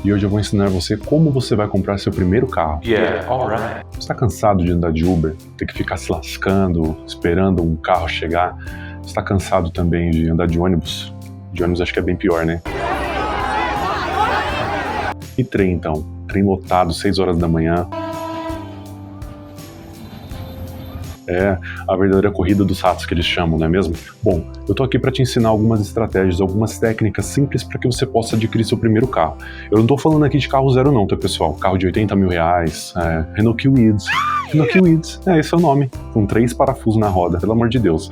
e hoje eu vou ensinar você como você vai comprar seu primeiro carro. Alright. Você tá cansado de andar de Uber, ter que ficar se lascando, esperando um carro chegar? Você tá cansado também de andar de ônibus? De ônibus acho que é bem pior, né? E trem então? Trem lotado, 6 horas da manhã. É a verdadeira corrida dos ratos que eles chamam, não é mesmo? Bom, eu tô aqui para te ensinar algumas estratégias, algumas técnicas simples para que você possa adquirir seu primeiro carro. Eu não tô falando aqui de carro zero não, tá pessoal? Carro de 80 mil reais, Renault Kwid. Renault Kwid, esse é o nome, com 3 parafusos na roda, pelo amor de Deus.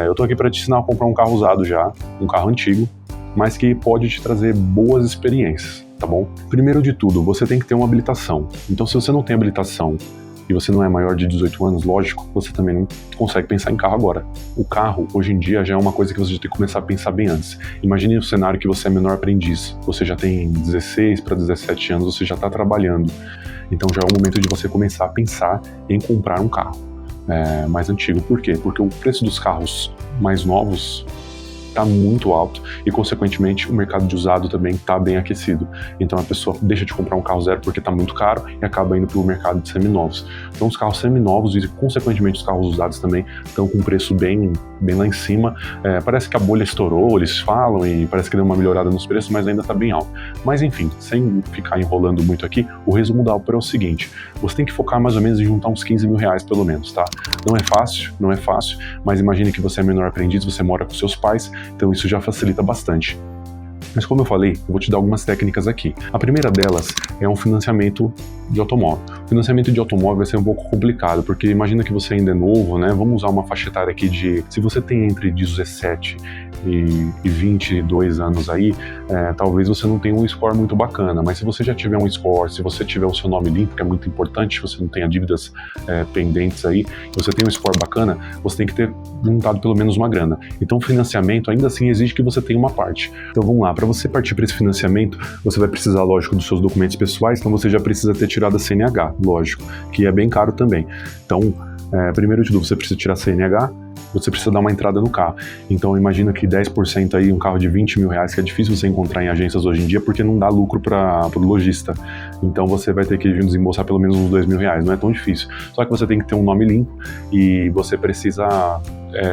Eu tô aqui para te ensinar a comprar um carro usado já, um carro antigo, mas que pode te trazer boas experiências, tá bom? Primeiro de tudo, você tem que ter uma habilitação. Então se você não tem habilitação, e você não é maior de 18 anos, lógico, você também não consegue pensar em carro agora. O carro, hoje em dia, já é uma coisa que você já tem que começar a pensar bem antes. Imagine o cenário que você é menor aprendiz, você já tem 16 para 17 anos, você já está trabalhando. Então já é o momento de você começar a pensar em comprar um carro mais antigo. Por quê? Porque o preço dos carros mais novos está muito alto e, consequentemente, o mercado de usado também está bem aquecido. Então a pessoa deixa de comprar um carro zero porque está muito caro e acaba indo para o mercado de seminovos. Então os carros seminovos e, consequentemente, os carros usados também estão com um preço bem lá em cima. Parece que a bolha estourou, eles falam, e parece que deu uma melhorada nos preços, mas ainda está bem alto. Mas enfim, sem ficar enrolando muito aqui, o resumo da ópera é o seguinte: você tem que focar mais ou menos em juntar uns 15 mil reais pelo menos, tá? Não é fácil, mas imagine que você é menor aprendiz, você mora com seus pais, então isso já facilita bastante. Mas como eu falei, eu vou te dar algumas técnicas aqui. A primeira delas é um financiamento de automóvel. O financiamento de automóvel vai ser um pouco complicado, porque imagina que você ainda é novo, né? Vamos usar uma faixa etária aqui de... Se você tem entre 17 e 22 anos aí, talvez você não tenha um score muito bacana, mas se você já tiver um score, se você tiver o seu nome limpo, que é muito importante, você não tenha dívidas pendentes aí, você tem um score bacana, você tem que ter juntado pelo menos uma grana. Então o financiamento ainda assim exige que você tenha uma parte. Então vamos lá, para você partir para esse financiamento, você vai precisar, lógico, dos seus documentos pessoais, então você já precisa ter tirado a CNH, lógico, que é bem caro também. Então, primeiro de tudo, você precisa tirar a CNH, você precisa dar uma entrada no carro. Então imagina que 10% aí, um carro de 20 mil reais, que é difícil você encontrar em agências hoje em dia, porque não dá lucro para o lojista. Então você vai ter que vir desembolsar pelo menos uns 2 mil reais, não é tão difícil. Só que você tem que ter um nome limpo e você precisa,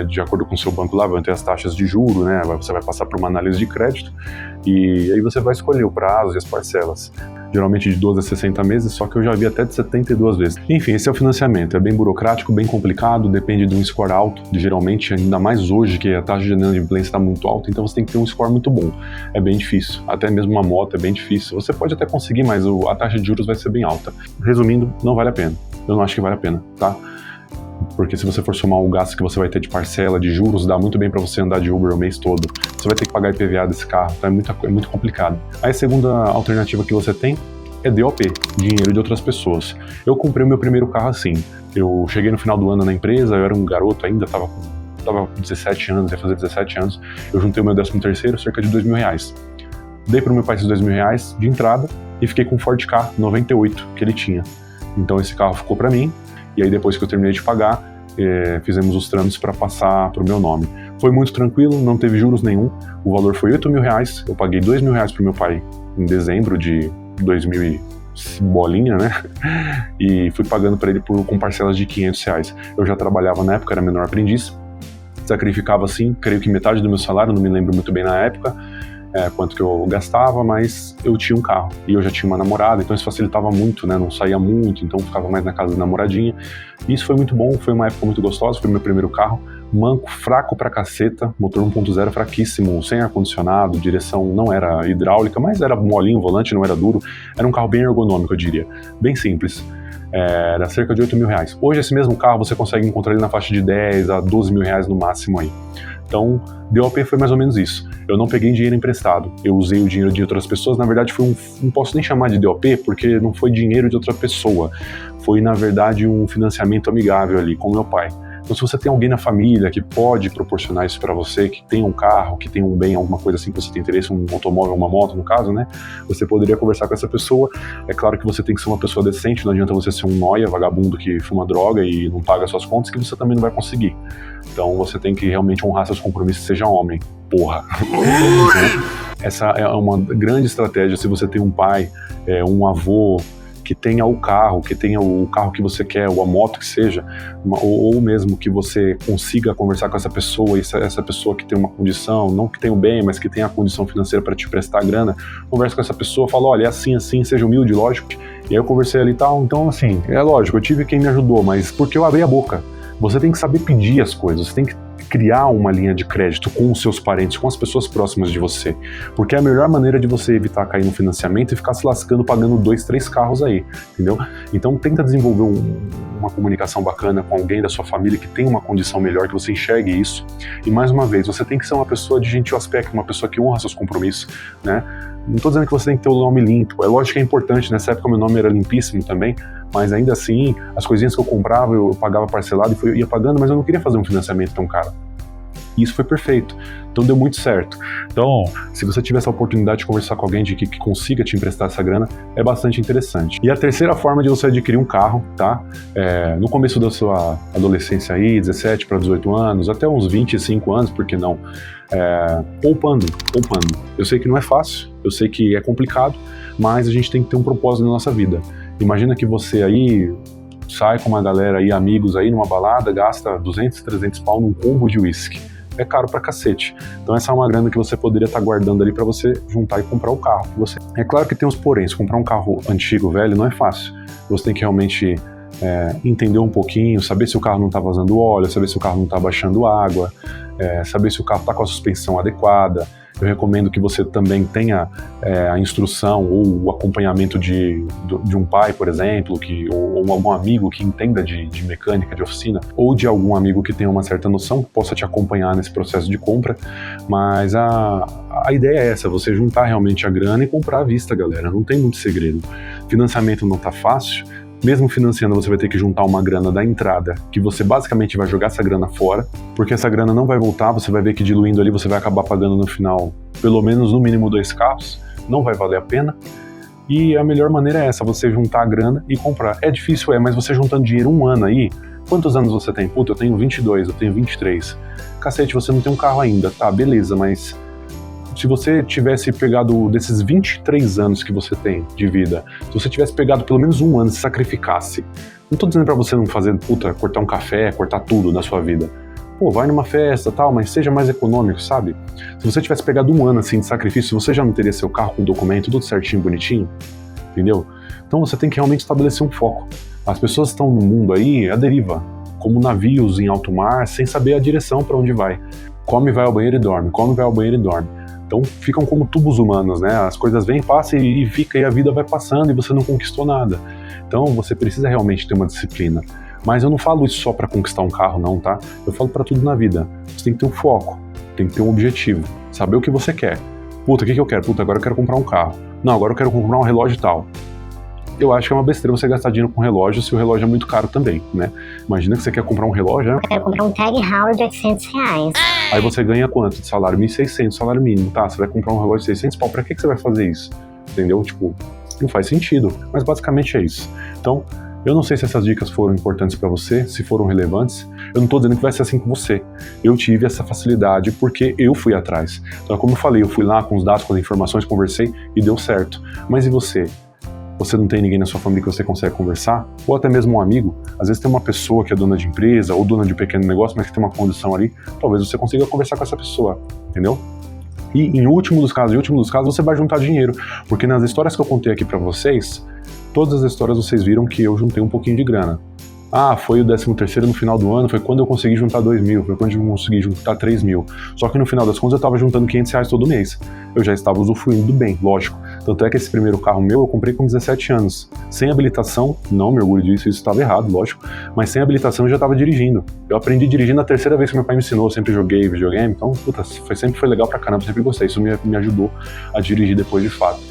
de acordo com o seu banco lá, vai ter as taxas de juro, né? Você vai passar por uma análise de crédito e aí você vai escolher o prazo e as parcelas. Geralmente de 12 a 60 meses, só que eu já vi até de 72 vezes. Enfim, esse é o financiamento. É bem burocrático, bem complicado, depende de um score alto, geralmente, ainda mais hoje, que a taxa de inadimplência está muito alta, então você tem que ter um score muito bom. É bem difícil. Até mesmo uma moto é bem difícil. Você pode até conseguir, mas a taxa de juros vai ser bem alta. Resumindo, não vale a pena. Eu não acho que vale a pena, tá? Porque se você for somar o gasto que você vai ter de parcela, de juros, dá muito bem para você andar de Uber o mês todo. Você vai ter que pagar IPVA desse carro, tá? É muito complicado. Aí a segunda alternativa que você tem é DOP, dinheiro de outras pessoas. Eu comprei o meu primeiro carro assim. Eu cheguei no final do ano na empresa, eu era um garoto ainda, tava com 17 anos, ia fazer 17 anos. Eu juntei o meu 13º, cerca de 2 mil reais. Dei pro meu pai esses 2 mil reais de entrada e fiquei com um Ford Ka 98 que ele tinha. Então esse carro ficou para mim. E aí depois que eu terminei de pagar, fizemos os trâmites para passar para o meu nome. Foi muito tranquilo, não teve juros nenhum. O valor foi 8 mil reais. Eu paguei 2 mil reais para o meu pai em dezembro de 2000 e bolinha, né? E fui pagando para ele com parcelas de 500 reais. Eu já trabalhava na época, era menor aprendiz. Sacrificava assim, creio que metade do meu salário, não me lembro muito bem na época. Quanto que eu gastava, mas eu tinha um carro e eu já tinha uma namorada, então isso facilitava muito, né? Não saía muito, então ficava mais na casa da namoradinha. E isso foi muito bom, foi uma época muito gostosa, foi meu primeiro carro. Manco, fraco pra caceta, motor 1.0 fraquíssimo, sem ar-condicionado, direção não era hidráulica, mas era molinho, o volante não era duro. Era um carro bem ergonômico, eu diria, bem simples. Era cerca de 8 mil reais. Hoje esse mesmo carro você consegue encontrar ele na faixa de 10 a 12 mil reais no máximo aí. Então, DOP foi mais ou menos isso. Eu não peguei dinheiro emprestado, eu usei o dinheiro de outras pessoas. Na verdade, não posso nem chamar de DOP, porque não foi dinheiro de outra pessoa. Foi, na verdade, um financiamento amigável ali com meu pai. Então, se você tem alguém na família que pode proporcionar isso para você, que tem um carro, que tem um bem, alguma coisa assim que você tem interesse, um automóvel, uma moto no caso, né? Você poderia conversar com essa pessoa. É claro que você tem que ser uma pessoa decente, não adianta você ser um nóia, vagabundo que fuma droga e não paga suas contas, que você também não vai conseguir. Então você tem que realmente honrar seus compromissos, seja homem, porra. essa é uma grande estratégia se você tem um pai, um avô, que tenha o carro que você quer, ou a moto que seja, ou mesmo que você consiga conversar com essa pessoa, e essa pessoa que tem uma condição, não que tenha o bem, mas que tenha a condição financeira para te prestar grana, conversa com essa pessoa, fala, olha, é assim, seja humilde, lógico. E aí eu conversei ali e tal, então assim, é lógico, eu tive quem me ajudou, mas porque eu abri a boca. Você tem que saber pedir as coisas, você tem que criar uma linha de crédito com os seus parentes, com as pessoas próximas de você, porque é a melhor maneira de você evitar cair no financiamento e ficar se lascando pagando 2, 3 carros aí, entendeu? Então tenta desenvolver uma comunicação bacana com alguém da sua família que tem uma condição melhor, que você enxergue isso, e mais uma vez, você tem que ser uma pessoa de gentil aspecto, uma pessoa que honra seus compromissos, né? Não estou dizendo que você tem que ter o nome limpo, é lógico que é importante, nessa época meu nome era limpíssimo também, mas ainda assim, as coisinhas que eu comprava, eu pagava parcelado e ia pagando, mas eu não queria fazer um financiamento tão caro. E isso foi perfeito, então deu muito certo. Então, se você tiver essa oportunidade de conversar com alguém que consiga te emprestar essa grana, é bastante interessante. E a terceira forma de você adquirir um carro, tá? No começo da sua adolescência aí, 17 para 18 anos, até uns 25 anos, por que não? Poupando. Eu sei que não é fácil, eu sei que é complicado, mas a gente tem que ter um propósito na nossa vida. Imagina que você aí sai com uma galera aí, amigos aí, numa balada, gasta 200, 300 pau num combo de uísque. É caro pra cacete. Então essa é uma grana que você poderia estar guardando ali pra você juntar e comprar o carro. É claro que tem os poréns, comprar um carro antigo, velho, não é fácil. Você tem que realmente entender um pouquinho, saber se o carro não está vazando óleo, saber se o carro não está baixando água, saber se o carro está com a suspensão adequada. Eu recomendo que você também tenha a instrução ou o acompanhamento de um pai, por exemplo, ou algum amigo que entenda de mecânica, de oficina, ou de algum amigo que tenha uma certa noção, que possa te acompanhar nesse processo de compra. Mas a ideia é essa, você juntar realmente a grana e comprar à vista, galera. Não tem muito segredo. Financiamento não está fácil. Mesmo financiando, você vai ter que juntar uma grana da entrada, que você basicamente vai jogar essa grana fora, porque essa grana não vai voltar, você vai ver que diluindo ali você vai acabar pagando no final, pelo menos no mínimo 2 carros, não vai valer a pena. E a melhor maneira é essa, você juntar a grana e comprar. É difícil, mas você juntando dinheiro um ano aí, quantos anos você tem? Puta, eu tenho 22, eu tenho 23. Cacete, você não tem um carro ainda, tá, beleza, mas se você tivesse pegado desses 23 anos que você tem de vida, se você tivesse pegado pelo menos um ano e se sacrificasse, não tô dizendo pra você não fazer, cortar um café, cortar tudo da sua vida. Pô, vai numa festa tal, mas seja mais econômico, sabe? Se você tivesse pegado um ano assim de sacrifício, você já não teria seu carro com documento tudo certinho, bonitinho, entendeu? Então você tem que realmente estabelecer um foco. As pessoas estão no mundo aí à deriva, como navios em alto mar, sem saber a direção para onde vai. Come, vai ao banheiro e dorme, come, vai ao banheiro e dorme. Então ficam como tubos humanos, né? As coisas vêm, passam e fica, e a vida vai passando e você não conquistou nada. Então você precisa realmente ter uma disciplina. Mas eu não falo isso só para conquistar um carro, não, tá? Eu falo para tudo na vida. Você tem que ter um foco, tem que ter um objetivo, saber o que você quer. Puta, o que eu quero? Puta, agora eu quero comprar um carro. Não, agora eu quero comprar um relógio tal. Eu acho que é uma besteira você gastar dinheiro com relógio se o relógio é muito caro também, né? Imagina que você quer comprar um relógio, né? Eu quero comprar um Tag Heuer de R$800. Aí você ganha quanto de salário? 1.600, salário mínimo. Tá, você vai comprar um relógio de 600 pau, pra que você vai fazer isso? Entendeu? Tipo, não faz sentido. Mas basicamente é isso. Então, eu não sei se essas dicas foram importantes pra você, se foram relevantes. Eu não tô dizendo que vai ser assim com você. Eu tive essa facilidade porque eu fui atrás. Então, como eu falei, eu fui lá com os dados, com as informações, conversei e deu certo. Mas e você? Você não tem ninguém na sua família que você consegue conversar, ou até mesmo um amigo, às vezes tem uma pessoa que é dona de empresa ou dona de pequeno negócio, mas que tem uma condição ali, talvez você consiga conversar com essa pessoa, entendeu? E em último dos casos, você vai juntar dinheiro, porque nas histórias que eu contei aqui pra vocês, todas as histórias vocês viram que eu juntei um pouquinho de grana. Ah, foi o 13º no final do ano, foi quando eu consegui juntar 2.000, foi quando eu consegui juntar 3.000. Só que no final das contas eu tava juntando R$500 todo mês. Eu já estava usufruindo bem, lógico. Tanto é que esse primeiro carro meu eu comprei com 17 anos. Sem habilitação, não me orgulho disso, isso estava errado, lógico. Mas sem habilitação eu já estava dirigindo. Eu aprendi a dirigir na 3ª vez que meu pai me ensinou, eu sempre joguei videogame, então, puta, sempre foi legal pra caramba, sempre gostei. Isso me ajudou a dirigir depois de fato.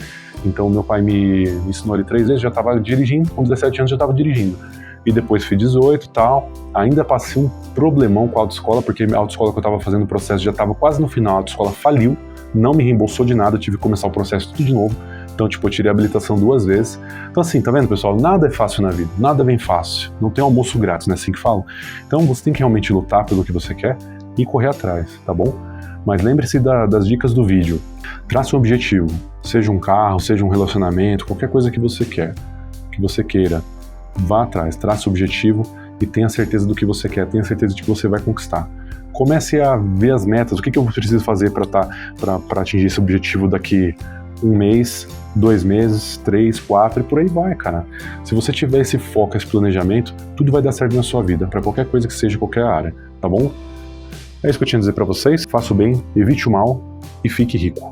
Então meu pai me ensinou ali 3 vezes, já estava dirigindo, com 17 anos já estava dirigindo. E depois fiz 18 e tal, ainda passei um problemão com a autoescola, porque a autoescola que eu estava fazendo o processo já estava quase no final, a autoescola faliu, não me reembolsou de nada, eu tive que começar o processo tudo de novo, então tipo, eu tirei a habilitação 2 vezes. Então assim, tá vendo pessoal, nada é fácil na vida, nada vem fácil, não tem almoço grátis, não é assim que falam? Então você tem que realmente lutar pelo que você quer e correr atrás, tá bom? Mas lembre-se das dicas do vídeo. Trace um objetivo, seja um carro, seja um relacionamento, qualquer coisa que você queira. Vá atrás, trace o objetivo e tenha certeza do que você quer, tenha certeza de que você vai conquistar. Comece a ver as metas, o que eu preciso fazer para atingir esse objetivo daqui 1 mês, 2 meses, 3, 4 e por aí vai, cara. Se você tiver esse foco, esse planejamento, tudo vai dar certo na sua vida, para qualquer coisa que seja, qualquer área, tá bom? É isso que eu tinha a dizer para vocês. Faça o bem, evite o mal e fique rico.